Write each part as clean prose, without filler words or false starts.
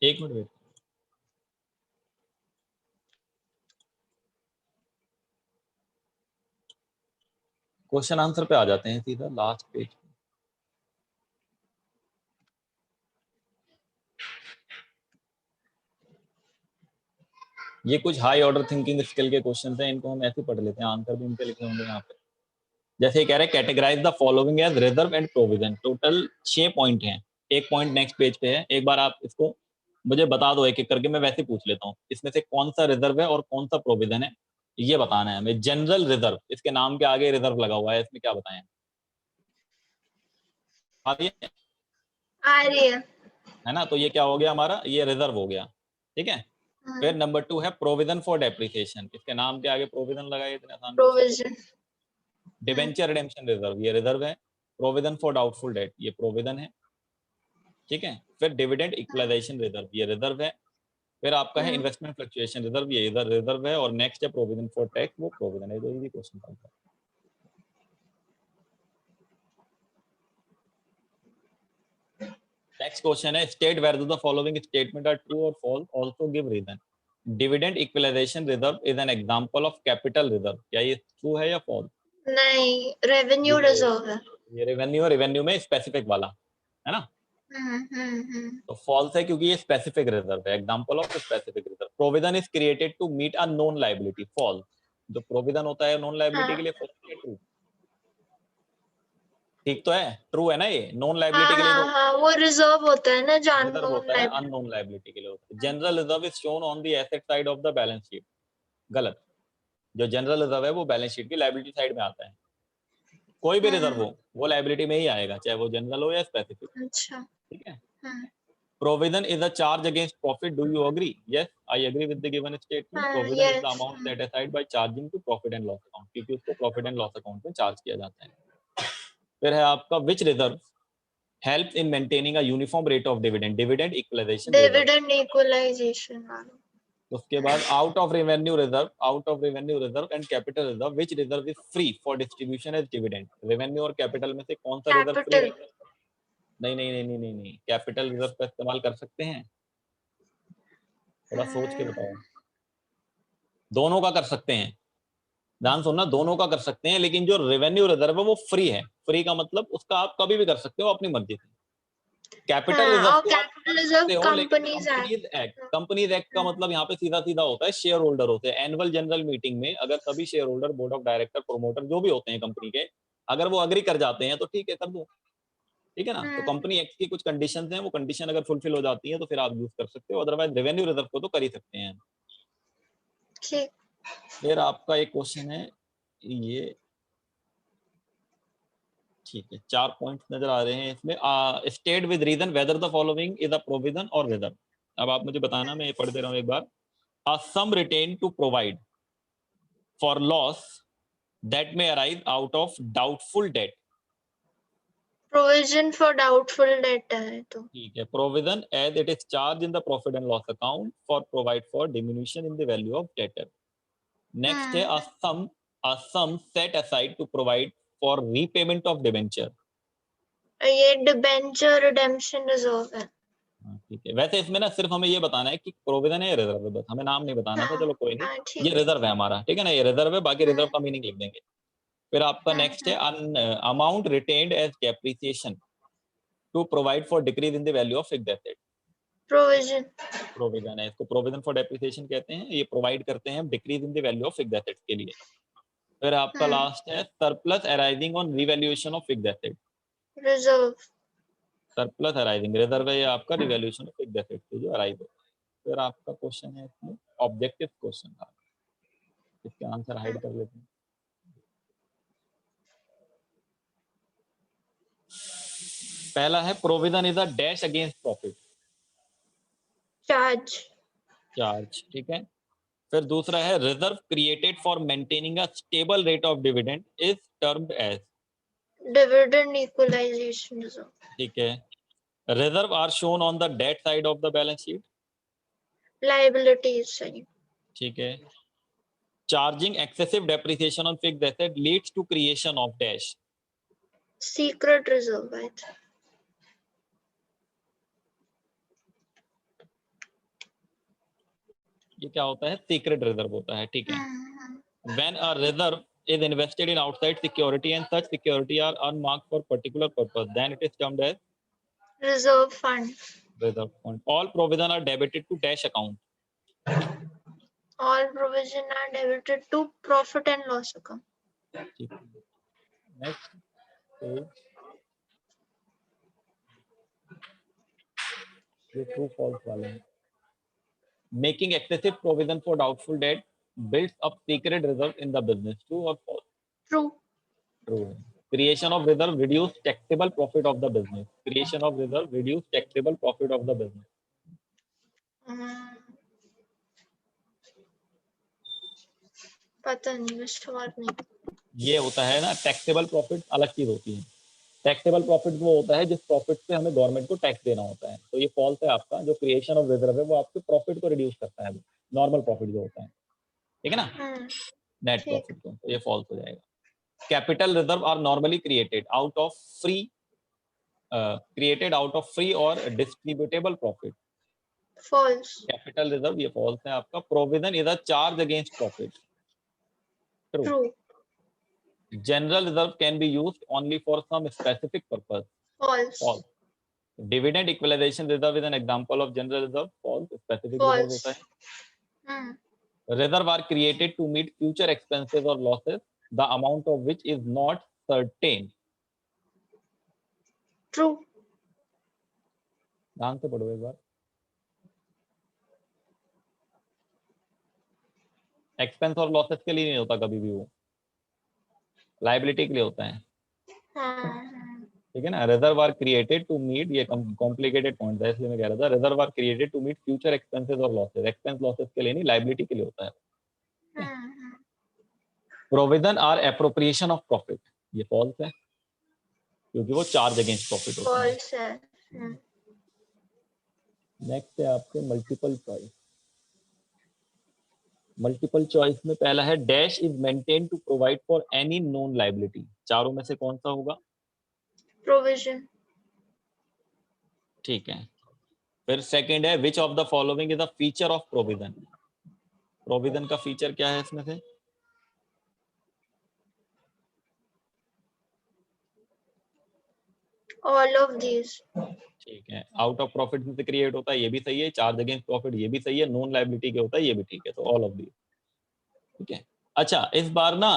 एक minute wait. Question answer पे आ जाते हैं सीधा लास्ट पेज। ये कुछ हाई ऑर्डर थिंकिंग स्किल के क्वेश्चन हैं, इनको हम ऐसे पढ़ लेते हैं, आंसर भी इनके लिखे होंगे यहाँ पे। जैसे कह रहे हैं categorise the following as reserve and provision. Total 6 point हैं, एक पॉइंट नेक्स्ट पेज पे है। एक बार आप इसको मुझे बता दो एक एक करके, मैं वैसे पूछ लेता हूँ। इसमें से कौन सा रिजर्व है और कौन सा प्रोविजन है ये बताना है हमें। जनरल रिजर्व, इसके नाम के आगे रिजर्व लगा हुआ है, इसमें क्या बताएं? आ रही है ना? तो ये क्या हो गया हमारा, ये रिजर्व हो गया, ठीक है। फिर नंबर 2 है प्रोविजन फॉर डेप्रिसिएशन। इसके नाम के आगे प्रोविजन लगाए, इतने आसान प्रोविजन। डिबेंचर रिडेम्पशन रिजर्व, ये रिजर्व है। प्रोविजन फॉर डाउटफुल डेट, ये प्रोविजन है, ठीक है। फिर डिविडेंड इक्वलाइजेशन रिजर्व, ये रिजर्व है। फिर आपका है इन्वेस्टमेंट फ्लक्चुएशन रिजर्व, ये इधर रिजर्व है। और नेक्स्ट है प्रोविजन फॉर टैक्स, वो प्रोविजन है। जो इजी क्वेश्चन था। नेक्स्ट क्वेश्चन है state where the following statement are true और false, also give reason. Dividend equalisation reserve is an example of capital reserve, क्या ये ट्रू है या फॉल्स? नहीं, रेवेन्यू रिजर्व है। ये रेवेन्यू में स्पेसिफिक वाला है ना, तो फॉल्स है क्योंकि ये स्पेसिफिक रिजर्व है, example of specific reserve. Provision is created to meet a known liability, false. जो प्रोविजन होता है नॉन लायबिलिटी के लिए, फॉल्स है ट्रू? ठीक तो है, ट्रू है ना ये। नॉन लायबिलिटी के लिए तो वो रिजर्व होता है ना, जो रिजर्व अननोन होता है, लायबिलिटी। अननोन लायबिलिटी के लिए होता है। General reserve is shown on the asset side of the balance sheet, गलत। जो जनरल रिजर्व है वो बैलेंस शीट की लायबिलिटी साइड में आता है। कोई भी रिजर्व हो वो लायबिलिटी में ही आएगा, चाहे वो जनरल हो या स्पेसिफिक, अच्छा। ठीक है। Provision is a charge against profit. Do you agree? Yes, I agree with the given statement. Provision is the amount set aside by charging to profit and loss account, क्योंकि उसको profit and loss account में charge किया जाता है। फिर है आपका which reserve helps in maintaining a uniform rate of dividend, dividend equalization reserve। Dividend equalisation वाला। उसके बाद out of revenue reserve and capital reserve, which reserve is free for distribution as dividend। revenue और capital में से कौन सा reserve free capital. है? नहीं नहीं नहीं नहीं नहीं नहीं, कैपिटल रिजर्व का इस्तेमाल कर सकते हैं, थोड़ा सोच के बताओ। दोनों का कर सकते हैं, ध्यान सुनना, दोनों का कर सकते हैं, लेकिन जो रेवेन्यू रिजर्व है वो फ्री है। फ्री का मतलब उसका आप कभी भी कर सकते हो अपनी मर्जी से। कैपिटल रिजर्व और को आप कर कैपिटल रिजर्व सकते हो, लेकिन कंपनीज कंपनीज एक्ट का मतलब यहाँ पे सीधा सीधा होता है शेयर होल्डर होते हैं। एनुअल जनरल मीटिंग में अगर सभी share holder, board of director, promoter जो भी होते हैं कंपनी के, अगर वो अग्री कर जाते हैं तो ठीक है, कर दो, ठीक है ना। तो कंपनी एक्ट की कुछ कंडीशंस हैं, वो कंडीशन अगर फुलफिल हो जाती है तो फिर आप यूज कर सकते हो, अदरवाइज रेवेन्यू रिजर्व को तो कर ही सकते हैं। ठीक। फिर आपका एक क्वेश्चन है ये, ठीक है, 4 पॉइंट नजर आ रहे हैं इसमें। State with reason whether the following is a provision और रिजर्व। अब आप मुझे बताना, मैं ये पढ़ दे रहा हूँ एक बार। A sum retain to provide for loss that may arise out of doubtful debt. Provision for doubtful debt है तो ठीक है, provision as it is charge in the profit and loss account for provide for diminution in the value of debtor. Next है a sum set aside to provide for repayment of debenture. ये debenture redemption reserve है। ठीक है, वैसे इसमें ना सिर्फ हमें ये बताना है कि प्रोविजन है या रिजर्व है, बस हमें नाम नहीं बताना था। चलो कोई नहीं, ये ठीक। रिजर्व है हमारा, ठीक है ना, ये रिजर्व है, बाकी रिजर्व का मीनिंग लिख देंगे। फिर आपका नेक्स्ट है amount retained as depreciation to provide for decrease in the value of fixed asset. Provision. Provision है, इसको प्रोविजन फॉर डेप्रिसिएशन कहते हैं। ये प्रोवाइड करते हैं decrease in the value of fixed assets के लिए। फिर आपका लास्ट है surplus arising on revaluation of fixed asset. Reserve. Surplus arising reserve है आपका रिवैल्यूएशन ऑफ फिक्स्ड एसेट से जो अराइज होता है। फिर आपका क्वेश्चन है इसमें ऑब्जेक्टिव क्वेश्चन था, इसके आंसर हाइड कर लेते हैं। पहला है provision is a dash against profit, charge. Charge, ठीक है। फिर दूसरा है reserve created for maintaining a stable rate of dividend is termed as, dividend equalisation reserve. ठीक है। Reserve are shown on the debt side of the balance sheet, liabilities side, ठीक है। Charging excessive depreciation on fixed asset leads to creation of dash, secret reserve है। ये क्या होता है, secret reserve होता है, ठीक है। Hmm. When a reserve is invested in outside security and such security are unmarked for particular purpose, then it is termed as Reserve fund. reserve fund. All provision are debited to dash account. All provision are debited to profit and loss account. ठीक है। Next page, ये true false वाले हैं। Making excessive provision for doubtful debt builds up secret reserve in the business. True or false? True. True. Creation of reserve reduce taxable profit of the business. Creation of reserve reduce taxable profit of the business. पता नहीं, विश्वास नहीं। ये होता है ना, taxable profit अलग चीज होती है। टैक्सेबल प्रॉफिट वो होता है जिस प्रॉफिट से हमें गवर्नमेंट को टैक्स देना होता है। तो ये फॉल्स है आपका। जो क्रिएशन ऑफ रिजर्व है वो आपके प्रॉफिट को रिड्यूस करता है, नॉर्मल प्रॉफिट जो होता है, ठीक है ना, नेट ठीक। प्रॉफिट को। तो ये फॉल्स हो जाएगा। Capital reserve are normally created out of free और distributable profit. False. Capital reserve ये फॉल्स है आपका। Provision is a charge against profit. True. True. General reserve can be used only for some specific purpose. False. False. Dividend equalization reserve is an example of general reserve. False. Specific reserve false. होता है। Reserve are created to meet future expenses or losses, the amount of which is not certain. True. ध्यान से पढ़ो एक बार। Expense और losses के लिए नहीं होता कभी भी, वो लाइबिलिटी के लिए होता है, ठीक है ना। Reserve are created to meet, ये कॉम्प्लिकेटेड पॉइंट है इसलिए मैं कह रहा था। Reserve are created to meet future expenses और लॉसेस। एक्सपेंस लॉसेस के लिए नहीं, लाइबिलिटी के लिए होता है। Provision are appropriation of profit, ये फॉल्स है क्योंकि वो चार्ज अगेंस्ट प्रॉफिट होता है। फॉल्स है। नेक्स्ट है आपके मल्टीपल चॉइस। मल्टीपल चॉइस में पहला है dash is maintain to provide for any known liability. चारों में से कौन सा होगा? प्रोविजन। ठीक है। फिर सेकंड है विच of the following is the feature of provision. Provision का फीचर क्या है इसमें से? All of these. ठीक है। आउट ऑफ प्रॉफिट से क्रिएट होता है, ये भी सही है। चार्ज अगेंस्ट प्रॉफिट, ये भी सही है। नॉन लायबिलिटी के होता है, ये भी ठीक है। तो ऑल ऑफ दीज, ठीक है। अच्छा, इस बार ना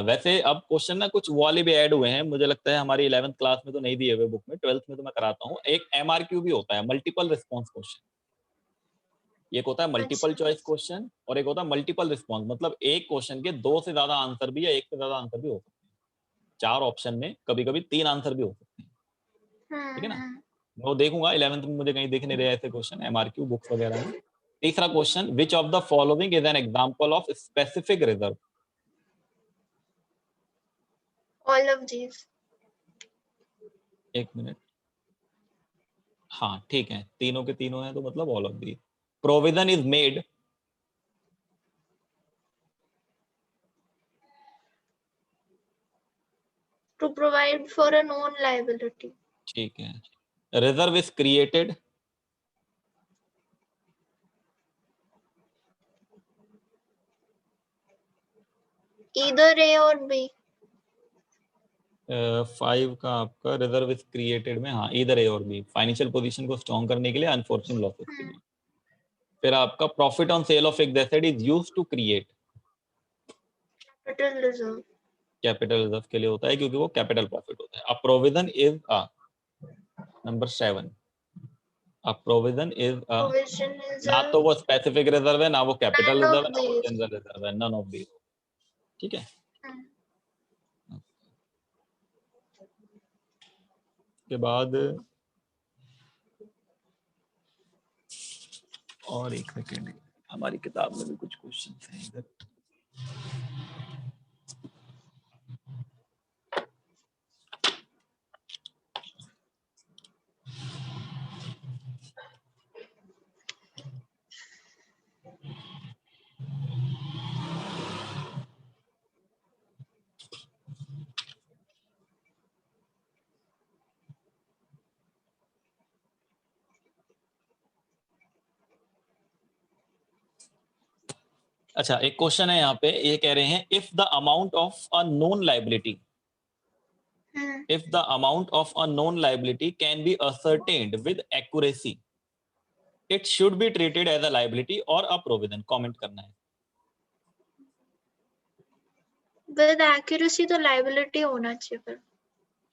वैसे अब क्वेश्चन ना कुछ वाले भी ऐड हुए हैं, मुझे लगता है हमारी 11th क्लास में तो नहीं दिए हुए बुक में, 12th में तो मैं कराता हूँ। एक MRQ भी होता है, मल्टीपल रिस्पॉन्स क्वेश्चन। एक होता है मल्टीपल चॉइस क्वेश्चन और एक होता है मल्टीपल रिस्पॉन्स। मतलब एक क्वेश्चन के 2 से ज्यादा आंसर भी या 1 से ज्यादा आंसर भी हो सकते हैं। 4 ऑप्शन में कभी कभी 3 आंसर भी हो सकते हैं, ठीक है ना। मैं वो देखूंगा 11th में, मुझे कहीं दिख नहीं रहे ऐसे क्वेश्चन MRQ बुक्स वगैरह में। तीसरा question, which of the following is an example of specific reserve. All of these. एक मिनट, हाँ ठीक है, तीनों के तीनों हैं तो मतलब all of these. Provision is made to provide for a known liability. ठीक है। Reserve is created either A और बी। 5 का आपका रिजर्व इज क्रिएटेड में, हाँ इधर ए और बी, फाइनेंशियल पोजीशन को स्ट्रॉन्ग करने के लिए, अनफॉर्चुनेट लॉसेस के लिए। फिर आपका प्रॉफिट ऑन सेल ऑफ एक asset is used to create capital reserve. Capital reserve के लिए होता है क्योंकि वो कैपिटल प्रॉफिट होता है। अब प्रोविजन इज नंबर 7, अब प्रोविजन इज प्रोविजन इज ना तो वो स्पेसिफिक रिजर्व है, ना वो कैपिटल नन रिजर्व ऑफ है, ना वो दीज। जनरल रिजर्व है, नन ऑफ दीज, ठीक है। के बाद और एक सेकेंड, हमारी किताब में भी कुछ क्वेश्चन हैं इधर। अच्छा, एक क्वेश्चन है यहाँ पे, ये कह रहे हैं if the amount of a known liability, if the amount of a known liability can be ascertained with accuracy, it should be treated as a liability or a provision. comment करना है with accuracy तो liability होना चाहिए फिर,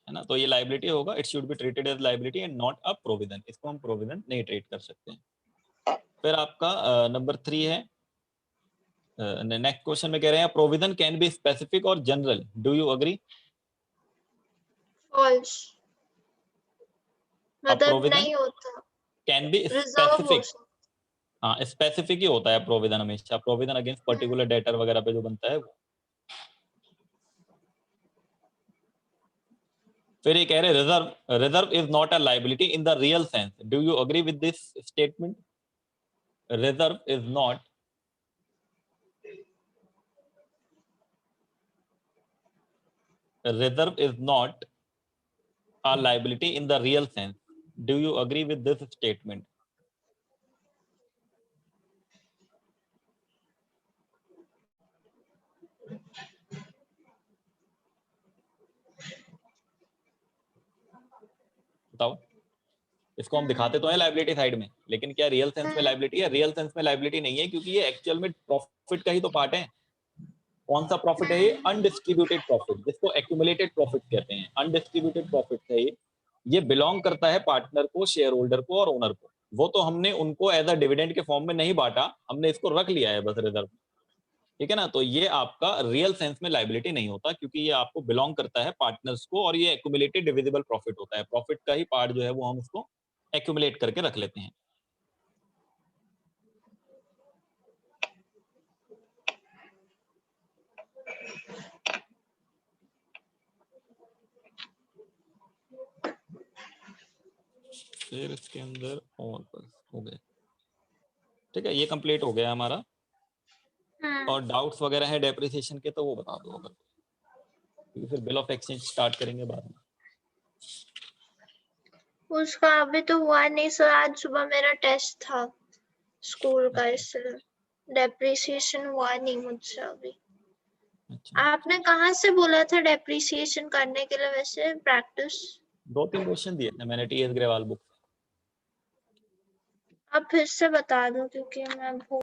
है ना, तो ये लाइबिलिटी होगा, it should be treated as liability and not a provision, इसको हम प्रोविजन नहीं ट्रीट कर सकते हैं। फिर आपका नंबर 3 है, नेक्स्ट क्वेश्चन में कह रहे हैं प्रोविजन कैन बी स्पेसिफिक और general, do you agree? False, मतलब प्रोविजन नहीं होता, कैन बी रिजर्व हो स्पेसिफिक, हाँ स्पेसिफिक ही होता है प्रोविजन हमेशा, प्रोविजन अगेंस्ट पर्टिकुलर डेटर वगैरह पे जो बनता है वो। फिर ये कह रहे reserve, reserve is not a liability in the real sense, do you agree with this statement? Reserve is not, reserve is not a liability in the real sense, do you agree with this statement? बताओ, इसको हम दिखाते तो है liability side में, लेकिन क्या real sense में लाइबिलिटी है? रियल सेंस में लाइबिलिटी नहीं है, क्योंकि ये एक्चुअल में प्रॉफिट का ही तो पार्ट है। कौन सा प्रॉफिट है ये? अनडिस्ट्रीब्यूटेड प्रॉफिट, जिसको एक्यूमुलेटेड प्रॉफिट कहते हैं। अनडिस्ट्रीब्यूटेड प्रॉफिट है ये बिलोंग करता है पार्टनर को, शेयर होल्डर को और ओनर को। वो तो हमने उनको एज अ डिविडेंड के फॉर्म में नहीं बांटा, हमने इसको रख लिया है बस रिजर्व, ठीक है ना। तो ये आपका रियल सेंस में लाइबिलिटी नहीं होता, क्योंकि ये आपको बिलोंग करता है पार्टनर्स को, और ये एक्यूमुलेटेड डिविजिबल प्रॉफिट होता है। प्रॉफिट का ही पार्ट जो है वो हम इसको एक्यूमुलेट करके रख लेते हैं। फिर इसके अंदर और बस हो गए, ठीक है, ये कंप्लीट हो गया हमारा। और डाउट्स वगैरह है डेप्रिसिएशन के तो वो बता दो अगर, क्योंकि फिर बिल ऑफ एक्सचेंज स्टार्ट करेंगे बाद में। उसका अभी तो हुआ नहीं सर, आज सुबह मेरा टेस्ट था स्कूल का, इसलिए डेप्रिसिएशन हुआ नहीं मुझसे अभी। अच्छा, आपने कहाँ से बोला था डेप्रिसिएशन करने के लिए वैसे प्रैक्टिस? 2-3 क्वेश्चन दिए थे मैंने टीएस ग्रेवाल बुक। आप फिर से बता दो क्योंकि मैं भूल